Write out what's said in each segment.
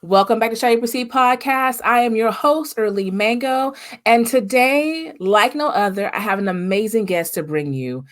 Welcome back to Shall You Proceed podcast. I am your host, Early Mango, and today, like no other, I have an amazing guest to bring you,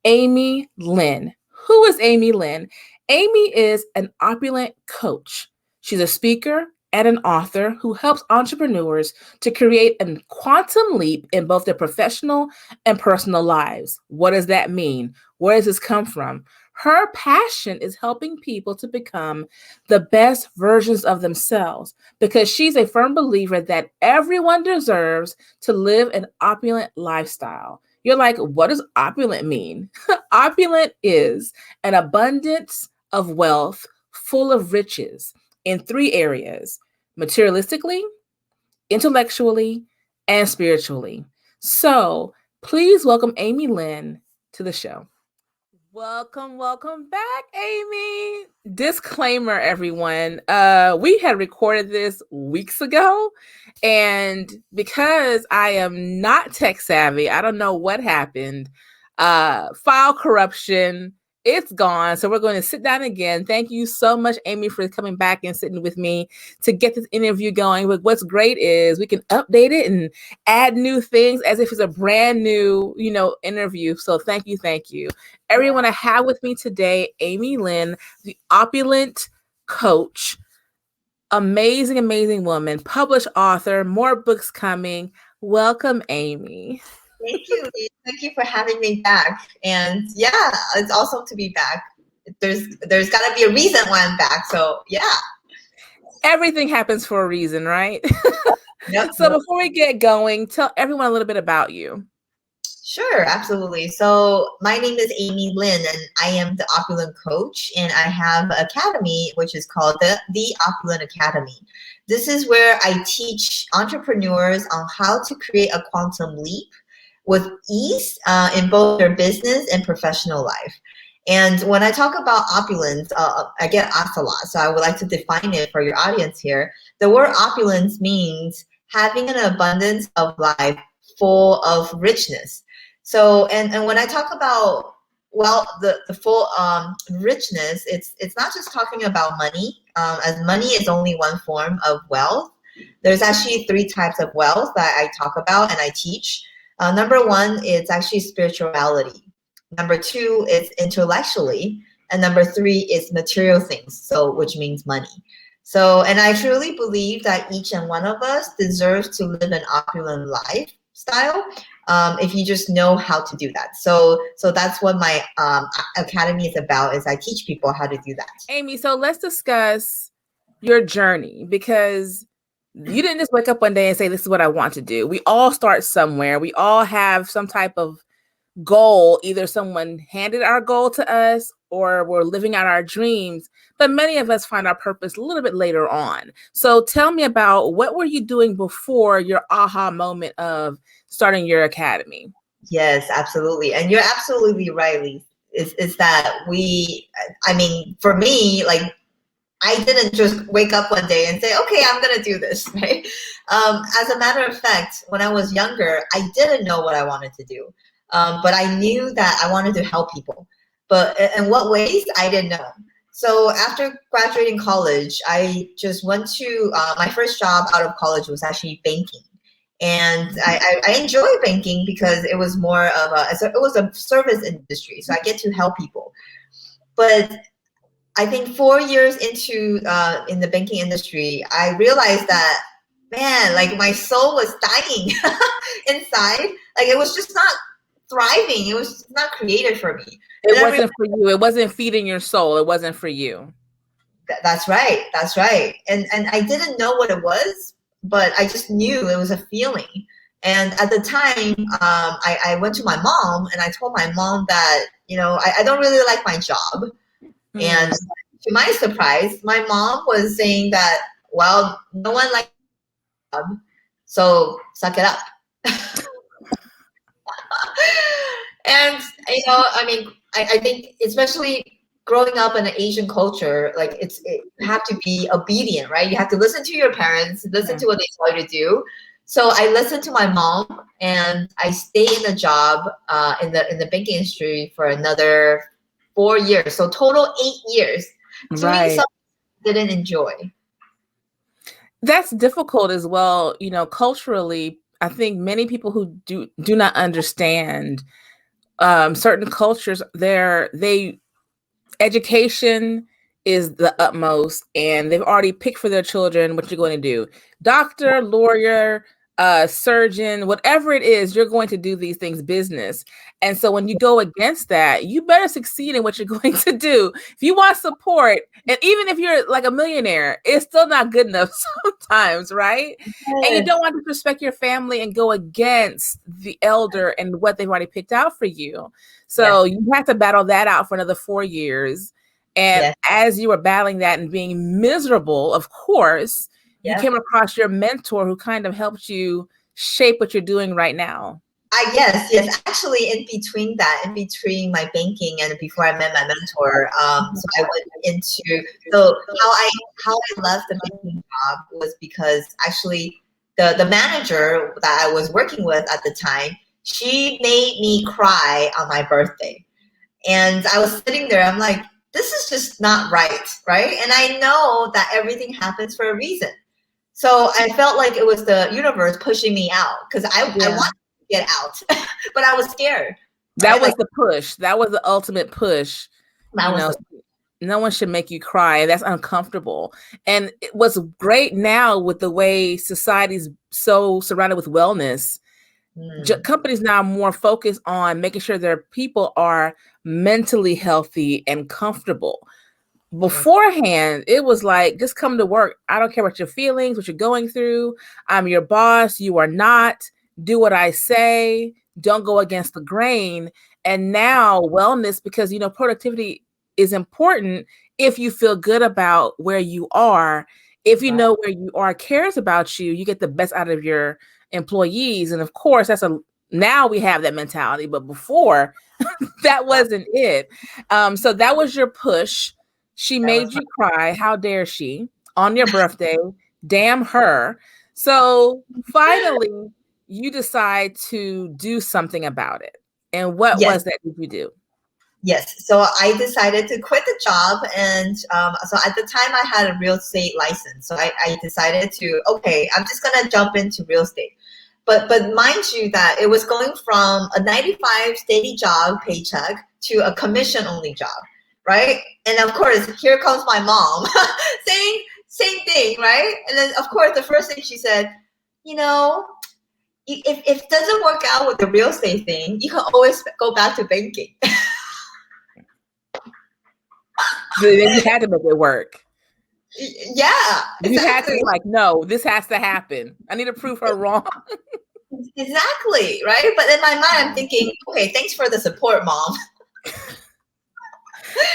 Amy Lynn. Who is Amy Lynn? Amy is an opulent coach. She's a speaker and an author who helps entrepreneurs to create a quantum leap in both their professional and personal lives. What does that mean? Where does this come from? Her passion is helping people to become the best versions of themselves because she's a firm believer that everyone deserves to live an opulent lifestyle. You're like, what does opulent mean? Opulent is an abundance of wealth full of riches in three areas: materialistically, intellectually, and spiritually. So please welcome Amy Lynn to the show. Welcome back, Amy. Disclaimer, everyone. We had recorded this weeks ago, and because I am not tech savvy, I don't know what happened. File corruption, it's gone. So we're going to sit down again. Thank you so much, Amy, for coming back and sitting with me to get this interview going. But what's great is we can update it and add new things as if it's a brand new, interview. So thank you. Everyone I have with me today, Amy Lynn, the opulent coach, amazing woman, published author, more books coming. Welcome, Amy. Thank you. Thank you for having me back. And yeah, it's awesome to be back. There's got to be a reason why I'm back. So yeah. Everything happens for a reason, right? Yep. So before we get going, tell everyone a little bit about you. Sure, absolutely. So my name is Amy Lynn, and I am the Opulent Coach, and I have an academy which is called the Opulent Academy. This is where I teach entrepreneurs on how to create a quantum leap with ease in both their business and professional life. And when I talk about opulence, I get asked a lot, so I would like to define it for your audience here. The word opulence means having an abundance of life full of richness. So, and when I talk about, well, the full richness, it's not just talking about money, as money is only one form of wealth. There's actually three types of wealth that I talk about and I teach. Number one, it's actually spirituality. Number two is intellectually. And number three is material things, so which means money. So, and I truly believe that each and one of us deserves to live an opulent lifestyle if you just know how to do that. So that's what my academy is about, is I teach people how to do that. Amy, so let's discuss your journey, because you didn't just wake up one day and say, this is what I want to do. We all start somewhere. We all have some type of goal. Either someone handed our goal to us or we're living out our dreams. But many of us find our purpose a little bit later on. So tell me about, what were you doing before your aha moment of starting your academy? Yes, absolutely. And you're absolutely right, Lee. Is that for me, like, I didn't just wake up one day and say, okay, I'm going to do this, right? As a matter of fact, when I was younger, I didn't know what I wanted to do. But I knew that I wanted to help people. But in what ways, I didn't know. So after graduating college, I just went to, my first job out of college was actually banking. And I enjoy banking because it was more of it was a service industry. So I get to help people. But I think 4 years into in the banking industry, I realized that, man, like, my soul was dying inside. Like, it was just not thriving. It was not created for me. It wasn't for you. It wasn't feeding your soul. It wasn't for you. That's right. That's right. And I didn't know what it was, but I just knew it was a feeling. And at the time, I went to my mom and I told my mom that, I don't really like my job. And to my surprise, my mom was saying that, well, no one likes your job, so suck it up. And, I think especially growing up in an Asian culture, like, you have to be obedient, right? You have to listen to your parents, listen to what they tell you to do. So I listened to my mom and I stayed in the job in the banking industry for another 4 years. So total 8 years. Doing something I didn't enjoy. That's difficult as well. Culturally, I think many people who do not understand certain cultures, they education is the utmost, and they've already picked for their children what you're going to do. Doctor, lawyer, surgeon, whatever it is, you're going to do these things business. And so when you go against that, you better succeed in what you're going to do. If you want support, and even if you're like a millionaire, it's still not good enough sometimes, right? And you Yes, don't want to respect your family and go against the elder and what they've already picked out for you. So yes, you have to battle that out for another 4 years. And yes, as you were battling that and being miserable, of course, you yes. came across your mentor who kind of helped you shape what you're doing right now. Yes, yes. Actually, in between my banking and before I met my mentor, so I went into so how I left the banking job was because actually the manager that I was working with at the time, she made me cry on my birthday, and I was sitting there. I'm like, this is just not right, right? And I know that everything happens for a reason. So I felt like it was the universe pushing me out because I wanted to get out, but I was scared, That right? was Like the push. That was the ultimate push. that You was know, the no one should make you cry. That's uncomfortable. And what's great now with the way society's so surrounded with wellness, mm, companies now are more focused on making sure their people are mentally healthy and comfortable. mm, Beforehand, it was like, just come to work. I don't care what your feelings, what you're going through. I'm your boss. You are not. Do what I say. Don't go against the grain. And now wellness, because, productivity is important. If you feel good about where you are, if you right, know where you are cares about you, you get the best out of your employees. And of course, now we have that mentality, but before that right. wasn't it. So that was your push. She That was made you cry. How dare she? On your birthday. Damn her. So finally, you decide to do something about it. And what yes, was that did you do? yes. So I decided to quit the job, and so at the time I had a real estate license. So I decided to okay, I'm just gonna jump into real estate. But mind you that it was going from a 95 steady job paycheck to a commission only job, right? And of course, here comes my mom saying same thing, right? And then of course the first thing she said, you know, if it doesn't work out with the real estate thing, you can always go back to banking. Then you had to make it work. Yeah, You had to exactly. be like, no, this has to happen. I need to prove her wrong. Exactly, right? But in my mind, I'm thinking, okay, thanks for the support, mom.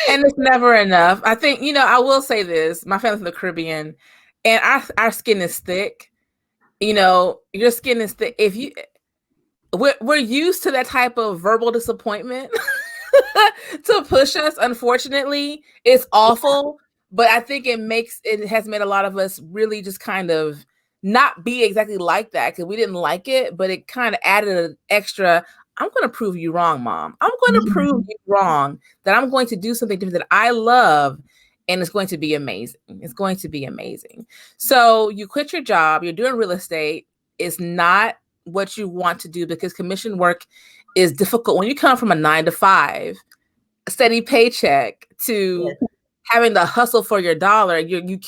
And it's never enough. I think, I will say this. My family's from the Caribbean, and our skin is thick. Your skin is thick. We're used to that type of verbal disappointment to push us. Unfortunately, it's awful, but I think it has made a lot of us really just kind of not be exactly like that, because we didn't like it, but it kind of added an extra. I'm going to prove you wrong, mom. I'm going to prove you wrong, that I'm going to do something different that I love, and it's going to be amazing. It's going to be amazing. So you quit your job. You're doing real estate. It's not what you want to do, because commission work is difficult when you come from a 9 to 5 steady paycheck to Yes. having to hustle for your dollar. You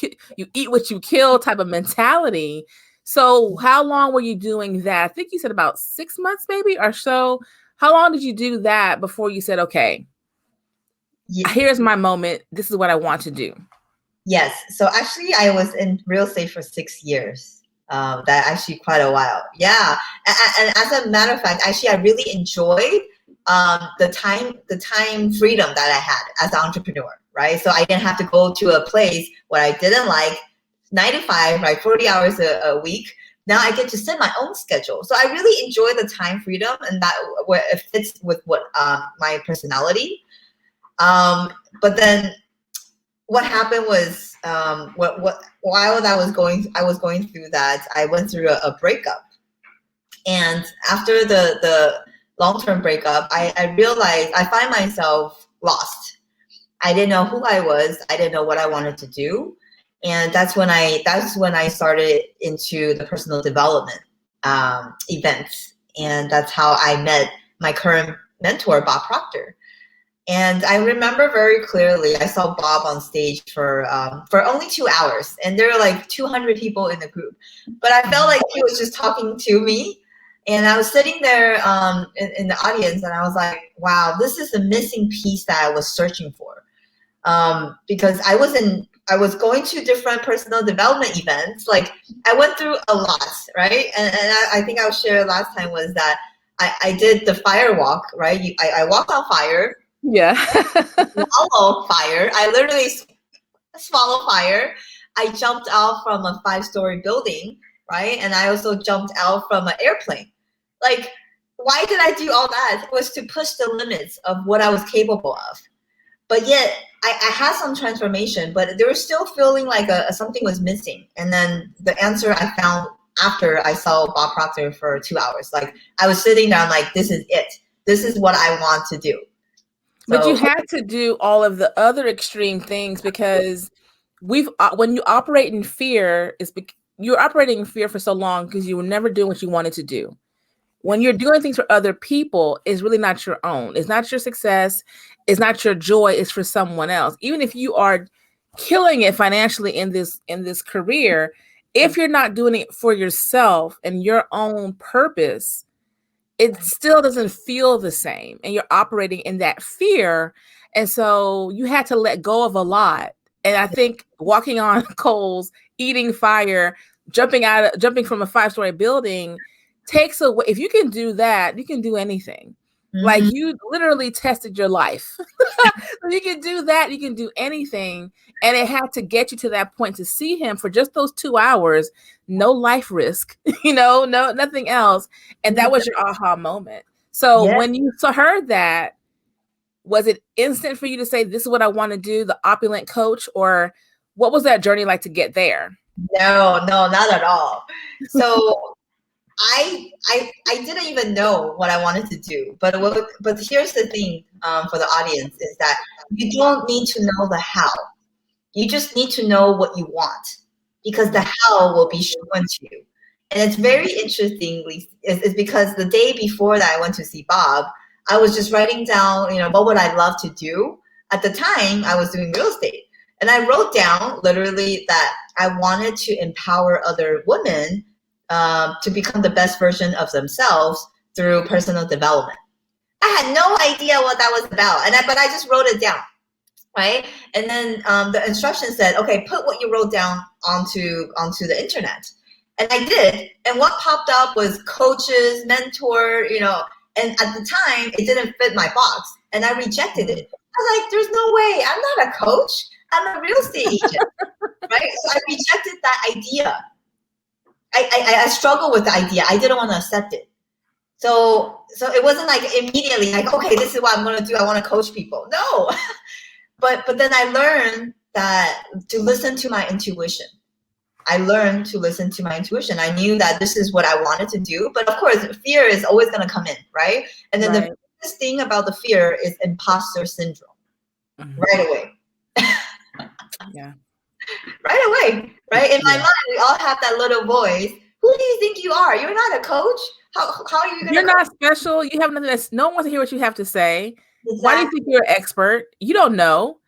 eat what you kill type of mentality. So how long were you doing that? I think you said about 6 months maybe or so. How long did you do that before you said, okay, here's my moment, this is what I want to do? Yes. So actually, I was in real estate for 6 years. That actually quite a while. Yeah. And as a matter of fact, actually, I really enjoyed the time freedom that I had as an entrepreneur. Right. So I didn't have to go to a place where I didn't like 95, right, 40 hours a week. Now I get to set my own schedule. So I really enjoy the time freedom, and that where it fits with what my personality. But then what happened was what while I was going through that, I went through a breakup, and after the long-term breakup, I realized I find myself lost. I didn't know who I was. I didn't know what I wanted to do, And that's when I started into the personal development events. And that's how I met my current mentor, Bob Proctor. And I remember very clearly, I saw Bob on stage for only 2 hours, and there were like 200 people in the group. But I felt like he was just talking to me, and I was sitting there in the audience, and I was like, wow, this is the missing piece that I was searching for. Because I was going to different personal development events. Like I went through a lot, right? And I think I shared last time was that I did the fire walk, right? I walked on fire. Yeah. Swallow fire. I literally swallow fire. I jumped out from a 5-story building, right? And I also jumped out from an airplane. Like, why did I do all that? It was to push the limits of what I was capable of. But yet, I had some transformation, but there was still feeling like something was missing. And then the answer I found after I saw Bob Proctor for 2 hours. Like, I was sitting there, I'm like, this is it. This is what I want to do. But you had to do all of the other extreme things because when you operate in fear, you're operating in fear for so long because you were never doing what you wanted to do. When you're doing things for other people, it's really not your own. It's not your success. It's not your joy. It's for someone else. Even if you are killing it financially in this career, if you're not doing it for yourself and your own purpose, it still doesn't feel the same, and you're operating in that fear. And so you had to let go of a lot. And I think walking on coals, eating fire, jumping from a 5-story building takes away. If you can do that, you can do anything. Mm-hmm. Like you literally tested your life. If you can do that, you can do anything. And it had to get you to that point to see him for just those 2 hours, no life risk, no, nothing else. And that was your aha moment. So when you heard that, was it instant for you to say, this is what I want to do, the opulent coach, or what was that journey like to get there? No, not at all. So I didn't even know what I wanted to do. But here's the thing for the audience is that you don't need to know the how. You just need to know what you want, because the how will be shown to you. And it's very interestingly, it's because the day before that I went to see Bob, I was just writing down, what would I love to do? At the time, I was doing real estate. And I wrote down literally that I wanted to empower other women to become the best version of themselves through personal development. I had no idea what that was about, but I just wrote it down, right? And then the instructions said, okay, put what you wrote down onto the internet. And I did. And what popped up was coaches, mentor, and at the time it didn't fit my box and I rejected it. I was like, there's no way. I'm not a coach. I'm a real estate agent, right? So I rejected that idea. I struggled with the idea. I didn't want to accept it. So it wasn't like immediately like, okay, this is what I'm going to do. I want to coach people. No. But then I learned that to listen to my intuition. I learned to listen to my intuition. I knew that this is what I wanted to do. But of course, fear is always going to come in, right? And then the biggest thing about the fear is impostor syndrome. Mm-hmm. Right away. Yeah. Right away, right? In my mind, we all have that little voice. Who do you think you are? You're not a coach. How are you going to? You're not special. You have nothing. No one wants to hear what you have to say. Exactly. Why do you think you're an expert? You don't know.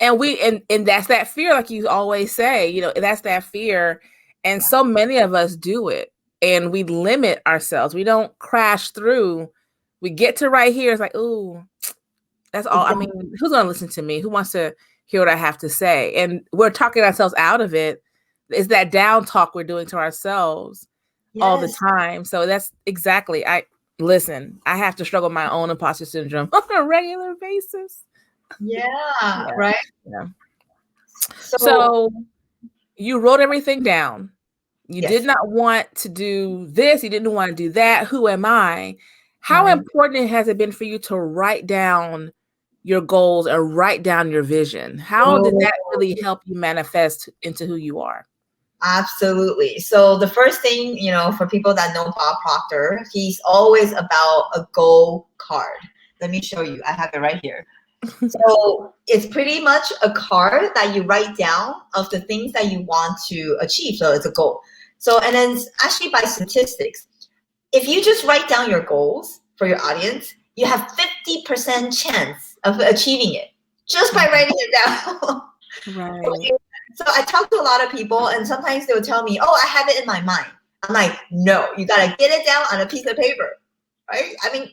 And that's that fear, like you always say, that's that fear. And so many of us do it, and we limit ourselves. We don't crash through. We get to right here. It's like, ooh, that's all. Exactly. I mean, who's going to listen to me? Who wants to hear what I have to say? And we're talking ourselves out of it. It's that down talk we're doing to ourselves all the time. So that's exactly, I have to struggle with my own imposter syndrome on a regular basis. Yeah. Right. Yeah. So you wrote everything down. You did not want to do this. You didn't want to do that. Who am I? How important has it been for you to write down your goals and write down your vision? How did that really help you manifest into who you are? Absolutely. So the first thing, for people that know Bob Proctor, he's always about a goal card. Let me show you. I have it right here. So it's pretty much a card that you write down of the things that you want to achieve. So it's a goal. So, and then actually by statistics, if you just write down your goals for your audience, you have 50% chance of achieving it just by writing it down. Right. So I talk to a lot of people, and sometimes they'll tell me, oh, I have it in my mind. I'm like, no, you got to get it down on a piece of paper, right? I mean,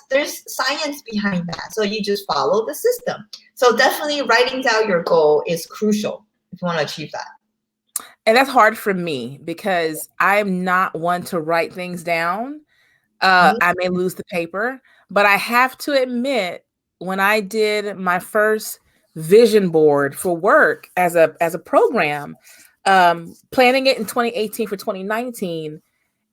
there's science behind that. So you just follow the system. So definitely writing down your goal is crucial if you want to achieve that. And that's hard for me because I'm not one to write things down. I may lose the paper, but I have to admit, when I did my first vision board for work as a program, planning it in 2018 for 2019,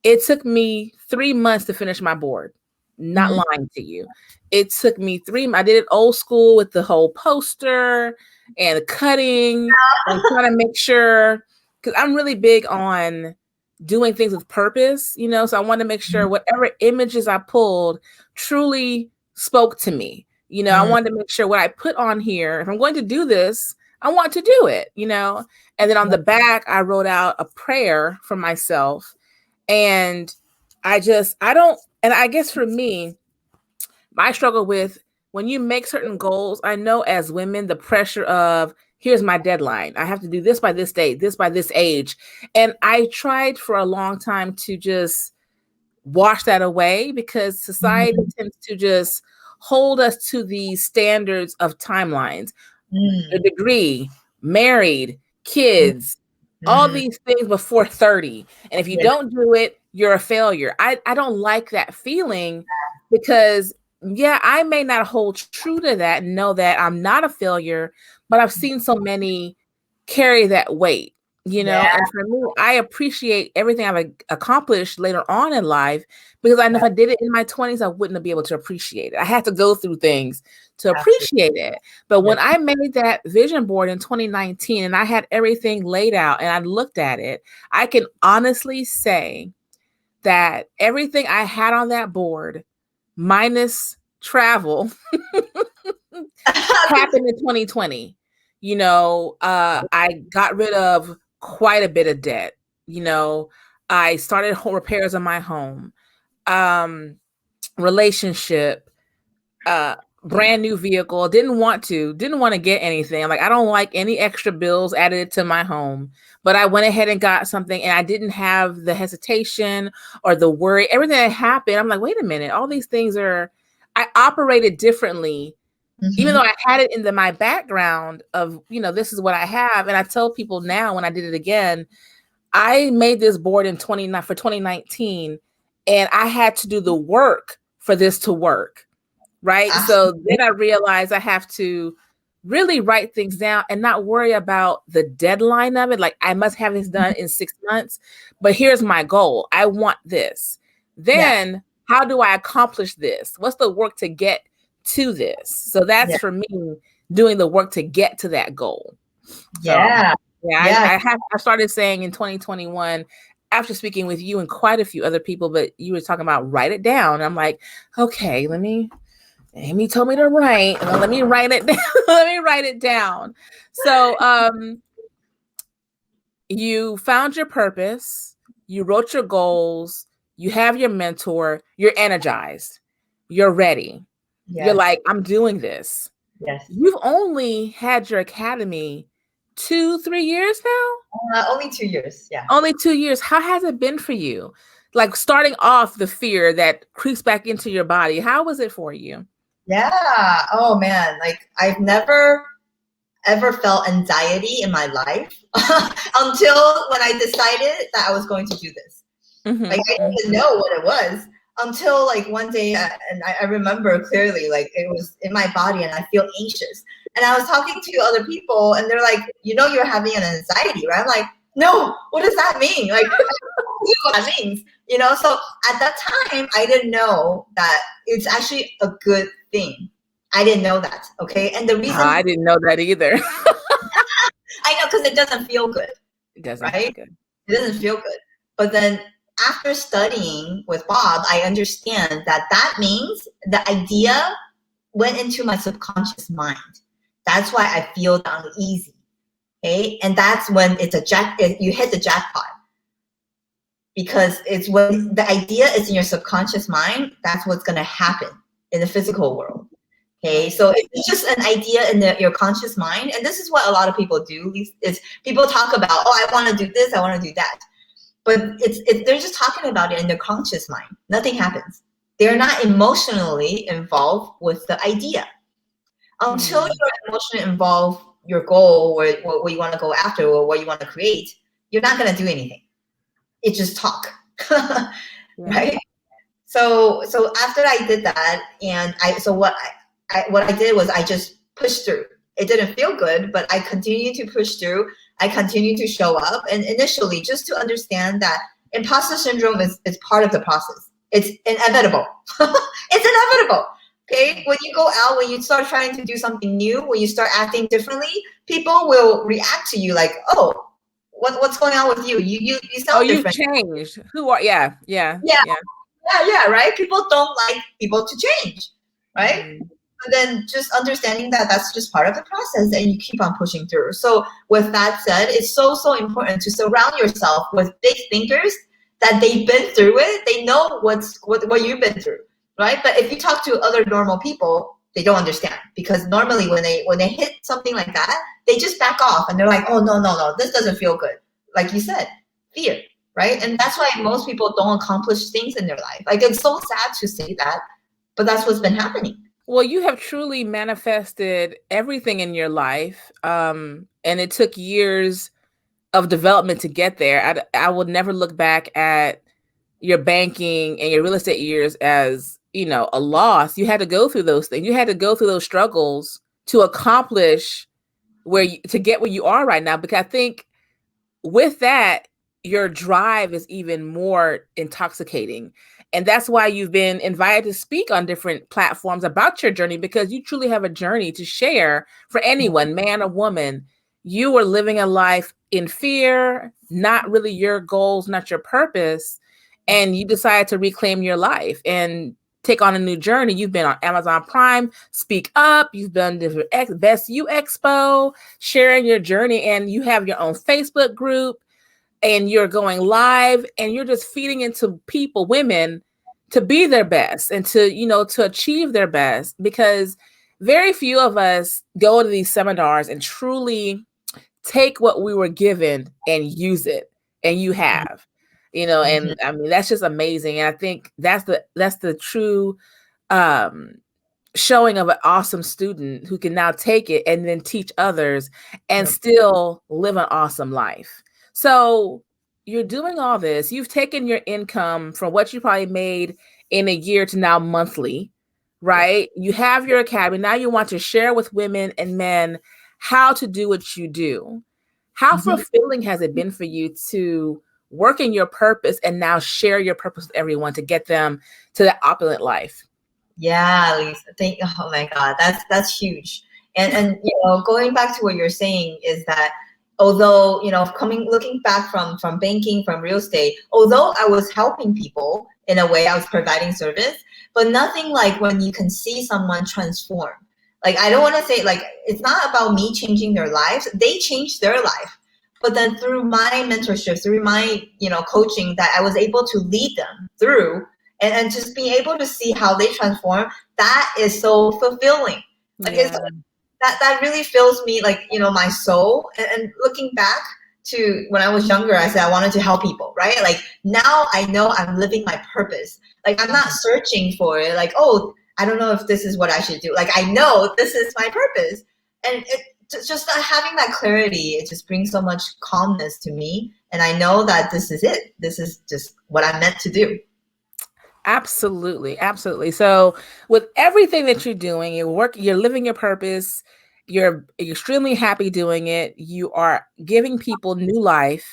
it took me 3 months to finish my board. Not lying to you. It took me I did it old school with the whole poster and cutting and trying to make sure, because I'm really big on doing things with purpose, you know, so I want to make sure whatever images I pulled truly spoke to me. You know, I wanted to make sure what I put on here, if I'm going to do this, I want to do it, you know. And then on the back, I wrote out a prayer for myself. And I guess for me, my struggle with when you make certain goals, I know as women, the pressure of, here's my deadline. I have to do this by this date, this by this age. And I tried for a long time to just wash that away because society tends to just hold us to these standards of timelines, a degree, married, kids, all these things before 30. And if you don't do it, you're a failure. I don't like that feeling because, yeah, I may not hold true to that and know that I'm not a failure, but I've seen so many carry that weight, you know. And for me, I appreciate everything I've accomplished later on in life because I know if I did it in my 20s, I wouldn't be able to appreciate it. I had to go through things to appreciate it. But when I made that vision board in 2019 and I had everything laid out and I looked at it, I can honestly say that everything I had on that board, minus travel, happened in 2020. You know, I got rid of quite a bit of debt. You know, I started home repairs on my home, relationship, brand new vehicle. Didn't want to get anything. I'm like, I don't like any extra bills added to my home. But I went ahead and got something, and I didn't have the hesitation or the worry. Everything that happened, I'm like, wait a minute, all these things I operated differently, even though I had it in my background of, you know, this is what I have. And I tell people now, when I did it again, I made this board for 2019, and I had to do the work for this to work. Right. So then I realized I have to really write things down and not worry about the deadline of it. Like, I must have this done in 6 months, but here's my goal. I want this. Then how do I accomplish this? What's the work to get to this? So that's for me, doing the work to get to that goal. I started saying in 2021, after speaking with you and quite a few other people, but you were talking about write it down. I'm like, okay, Amy told me to write. Let me write it down. Let me write it down. So you found your purpose. You wrote your goals. You have your mentor. You're energized. You're ready. You're like, I'm doing this. You've only had your academy 2-3 years now? Only 2 years. Yeah. Only 2 years. How has it been for you? Like, starting off, the fear that creeps back into your body. How was it for you? Yeah. Oh man. Like, I've never ever felt anxiety in my life until when I decided that I was going to do this. Like, I didn't even know what it was until like one day, and I remember clearly, like, it was in my body and I feel anxious. And I was talking to other people and they're like, you know, you're having an anxiety, right? I'm like, no, what does that mean? Like, I don't know what that means, you know? So at that time, I didn't know that it's actually a good thing. I didn't know that, okay? And the reason— I didn't know that either. I know, because it doesn't feel good. It doesn't right? feel good. It doesn't feel good. But then after studying with Bob, I understand that means the idea went into my subconscious mind. That's why I feel uneasy. Okay, and that's when you hit the jackpot, because it's when the idea is in your subconscious mind. That's what's going to happen in the physical world. Okay, so it's just an idea in your conscious mind, and this is what a lot of people do. Is people talk about, oh, I want to do this, I want to do that, but they're just talking about it in their conscious mind. Nothing happens. They're not emotionally involved with the idea. Until you're emotionally involved, your goal or what you want to go after or what you want to create, you're not going to do anything. It's just talk, right? So after I did that, and what I did was I just pushed through. It didn't feel good, but I continued to push through. I continued to show up, and initially just to understand that imposter syndrome is part of the process. It's inevitable. It's inevitable. Okay, when you go out, when you start trying to do something new, when you start acting differently, people will react to you like, oh, what's going on with you? You sound different. You've changed. Who are? Yeah, right? People don't like people to change, right? But then just understanding that that's just part of the process, and you keep on pushing through. So with that said, it's so important to surround yourself with big thinkers that they've been through it. They know what you've been through, right? But if you talk to other normal people, they don't understand, because normally when they hit something like that, they just back off and they're like, oh, no, this doesn't feel good. Like you said, fear, right? And that's why most people don't accomplish things in their life. Like, it's so sad to say that, but that's what's been happening. Well, you have truly manifested everything in your life. And it took years of development to get there. I would never look back at your banking and your real estate years as, a loss. You had to go through those things. You had to go through those struggles to accomplish to get where you are right now. Because I think with that, your drive is even more intoxicating. And that's why you've been invited to speak on different platforms about your journey, because you truly have a journey to share for anyone, man or woman. You were living a life in fear, not really your goals, not your purpose. And you decided to reclaim your life and take on a new journey. You've been on Amazon Prime, Speak Up. You've done different Best You Expo, sharing your journey. And you have your own Facebook group. And you're going live, and you're just feeding into people, women, to be their best and to achieve their best, because very few of us go to these seminars and truly take what we were given and use it. And you have, and I mean, that's just amazing. And I think that's the true showing of an awesome student who can now take it and then teach others and still live an awesome life. So you're doing all this. You've taken your income from what you probably made in a year to now monthly, right? You have your academy. Now you want to share with women and men how to do what you do. How fulfilling has it been for you to work in your purpose and now share your purpose with everyone to get them to that opulent life? Yeah, Lisa. Oh my God, that's huge. And going back to what you're saying is that although, looking back from banking, from real estate, although I was helping people in a way, I was providing service, but nothing like when you can see someone transform. Like, I don't want to say, like, it's not about me changing their lives. They changed their life. But then through my mentorship, through my, coaching, that I was able to lead them through and just being able to see how they transform, that is so fulfilling. Like, that really fills me, like, my soul. And looking back to when I was younger, I said I wanted to help people, right? Like, now I know I'm living my purpose. Like, I'm not searching for it. Like, oh, I don't know if this is what I should do. Like, I know this is my purpose. And just having that clarity, it just brings so much calmness to me. And I know that this is it. This is just what I'm meant to do. Absolutely. Absolutely. So with everything that you're doing, you're living your purpose, you're extremely happy doing it. You are giving people new life.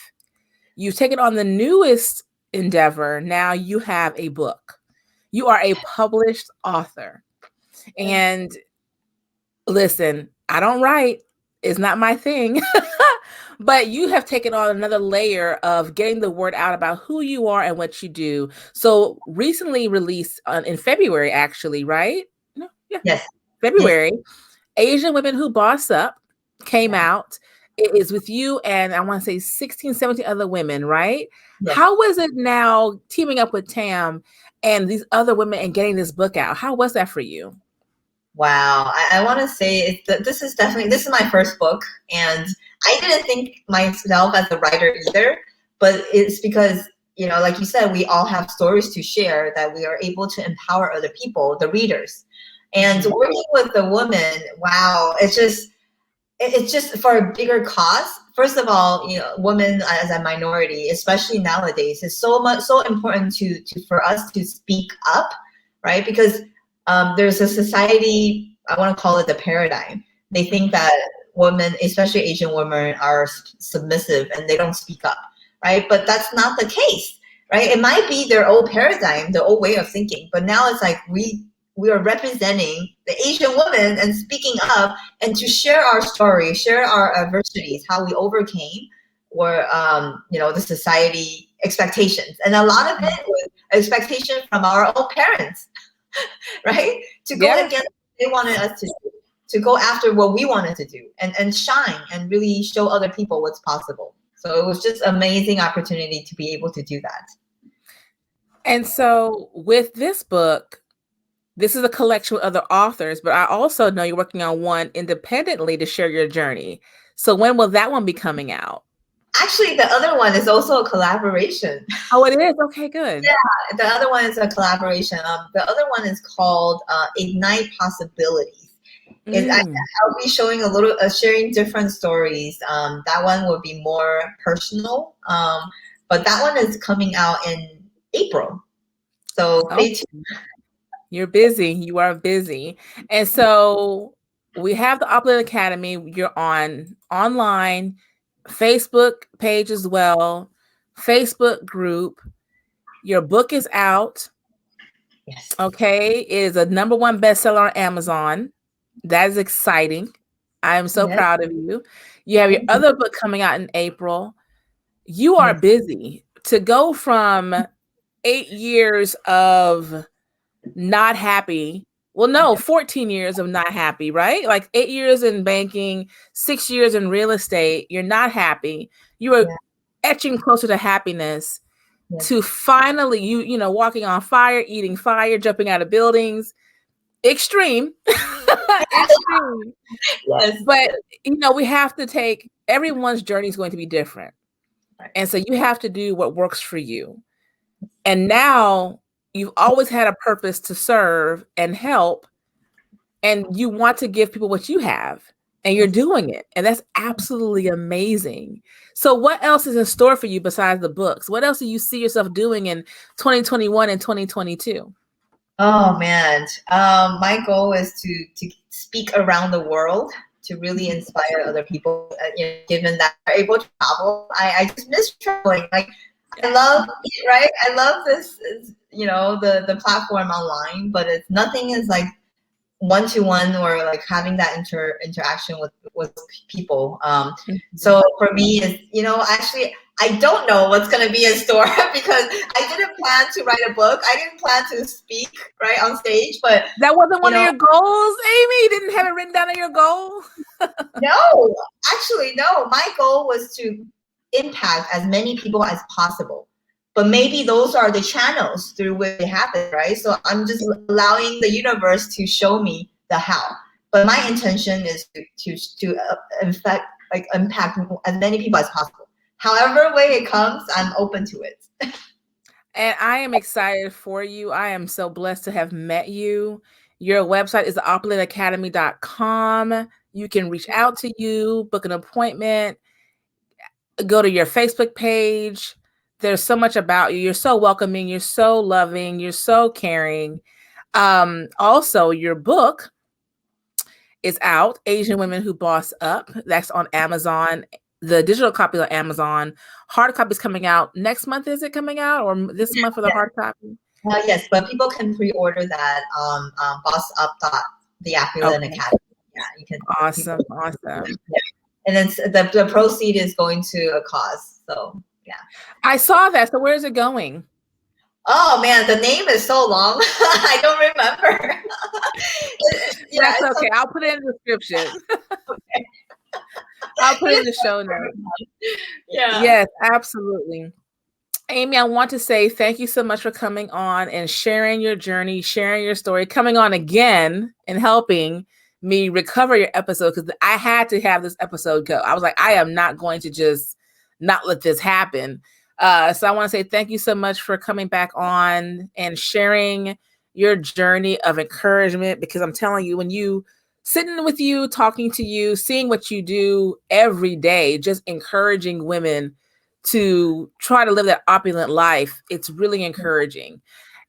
You've taken on the newest endeavor. Now you have a book. You are a published author. And listen, I don't write. It's not my thing. But you have taken on another layer of getting the word out about who you are and what you do. So recently released in February, actually, right? No, yeah. Yes. February, Asian Women Who Boss Up came out. It is with you and I want to say 16, 17 other women, right? Yes. How was it now teaming up with Tam and these other women and getting this book out? How was that for you? Wow. I want to say this is my first book, and I didn't think myself as a writer either, but it's because, you know, like you said, we all have stories to share that we are able to empower other people, the readers. And working with the woman, wow, it's just for a bigger cause. First of all, you know, women as a minority, especially nowadays, is so important for us to speak up, right? Because there's a society, I want to call it the paradigm. They think that women, especially Asian women, are submissive and they don't speak up, right? But that's not the case, right? It might be their old paradigm, their old way of thinking, but now it's like we are representing the Asian woman and speaking up and to share our story, share our adversities, how we overcame or, you know, the society expectations. And a lot of it was expectation from our own parents, right? To go against what they wanted us to do, to go after what we wanted to do and shine and really show other people what's possible. So it was just an amazing opportunity to be able to do that. And so with this book, this is a collection with other authors, but I also know you're working on one independently to share your journey. So when will that one be coming out? Actually, the other one is also a collaboration. Oh, it is? Okay, good. Yeah, the other one is a collaboration. The other one is called Ignite Possibilities. I'll be showing sharing different stories. That one will be more personal, but that one is coming out in April. So stay tuned. You're busy. You are busy. And so we have the Opulent Academy. You're on online, Facebook page as well, Facebook group. Your book is out. Yes. Okay. It is a #1 bestseller on Amazon. That is exciting. I am so proud of you. You have your other book coming out in April. You are busy. To go from 8 years of not happy. Well, no, 14 years of not happy, right? Like 8 years in banking, 6 years in real estate. You're not happy. You are etching closer to happiness to finally, you know, walking on fire, eating fire, jumping out of buildings. Extreme. Extreme. Yes. But, you know, we have to take, everyone's journey is going to be different. And so you have to do what works for you. And now you've always had a purpose to serve and help, and you want to give people what you have, and you're doing it. And that's absolutely amazing. So what else is in store for you besides the books? What else do you see yourself doing in 2021 and 2022? Oh man, my goal is to speak around the world, to really inspire other people. You know, given that we're able to travel, I just miss traveling. Like I love, right? I love this, you know, the platform online, but it's nothing is like one-to-one or like having that interaction with people. So for me, is, you know, actually, I don't know what's going to be in store because I didn't plan to write a book. I didn't plan to speak right on stage, but that wasn't one of your goals, Amy? You didn't have it written down on your goal? No, actually, no. My goal was to impact as many people as possible. But maybe those are the channels through which it happens, right? So I'm just allowing the universe to show me the how. But my intention is to impact as many people as possible. However way it comes, I'm open to it. And I am excited for you. I am so blessed to have met you. Your website is opulentacademy.com. You can reach out to you, book an appointment, go to your Facebook page. There's so much about you. You're so welcoming. You're so loving. You're so caring. Also, your book is out, Asian Women Who Boss Up. That's on Amazon. The digital copy on Amazon. Hard copy is coming out next month. Is it coming out, or this month for the hard copy? Yes, but people can pre-order that on bossup.the Opulent Academy. Yeah, you can. Awesome. Yeah. And then the proceed is going to a cause. So yeah. I saw that. So where is it going? Oh man, the name is so long. I don't remember. Yeah, That's okay. I'll put it in the description. I'll put it in the show notes. Yeah. Yes, absolutely. Amy, I want to say thank you so much for coming on and sharing your journey, sharing your story, coming on again and helping me recover your episode, because I had to have this episode go. I was like, I am not going to just not let this happen. So I want to say thank you so much for coming back on and sharing your journey of encouragement, because I'm telling you, when you sitting with you, talking to you, seeing what you do every day, just encouraging women to try to live that opulent life, it's really encouraging.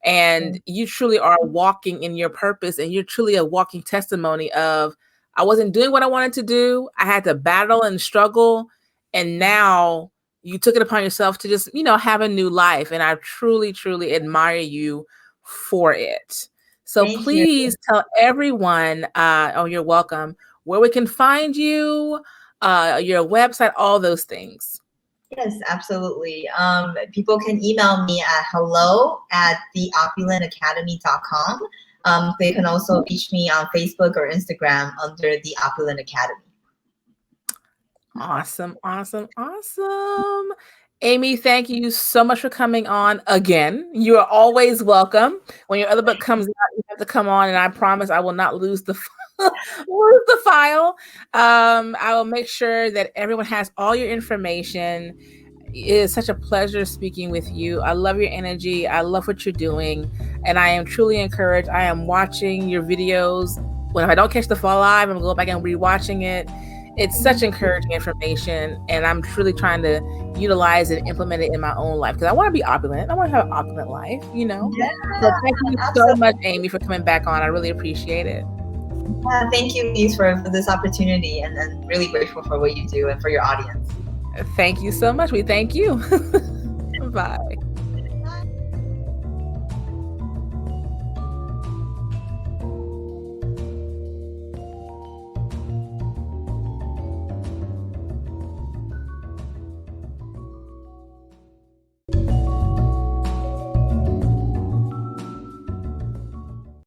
And you truly are walking in your purpose, and you're truly a walking testimony of, I wasn't doing what I wanted to do. I had to battle and struggle. And now you took it upon yourself to just, have a new life. And I truly, truly admire you for it. So Thank please tell everyone, you're welcome, where we can find you, your website, all those things. Yes, absolutely. People can email me at hello@theopulentacademy.com. They can also reach me on Facebook or Instagram under The Opulent Academy. Awesome, awesome, awesome. Amy, thank you so much for coming on again. You are always welcome. When your other book comes out, you have to come on, and I promise I will not lose the file. I will make sure that everyone has all your information. It is such a pleasure speaking with you. I love your energy. I love what you're doing, and I am truly encouraged. I am watching your videos. When I don't catch the fall live, I'm going to go back and rewatching it. It's such encouraging information, and I'm truly trying to utilize it and implement it in my own life, because I want to be opulent. I want to have an opulent life, Yeah, So thank you so much, Amy, for coming back on. I really appreciate it. Yeah, thank you, Lise, for this opportunity, and really grateful for what you do and for your audience. Thank you so much. We thank you. Bye.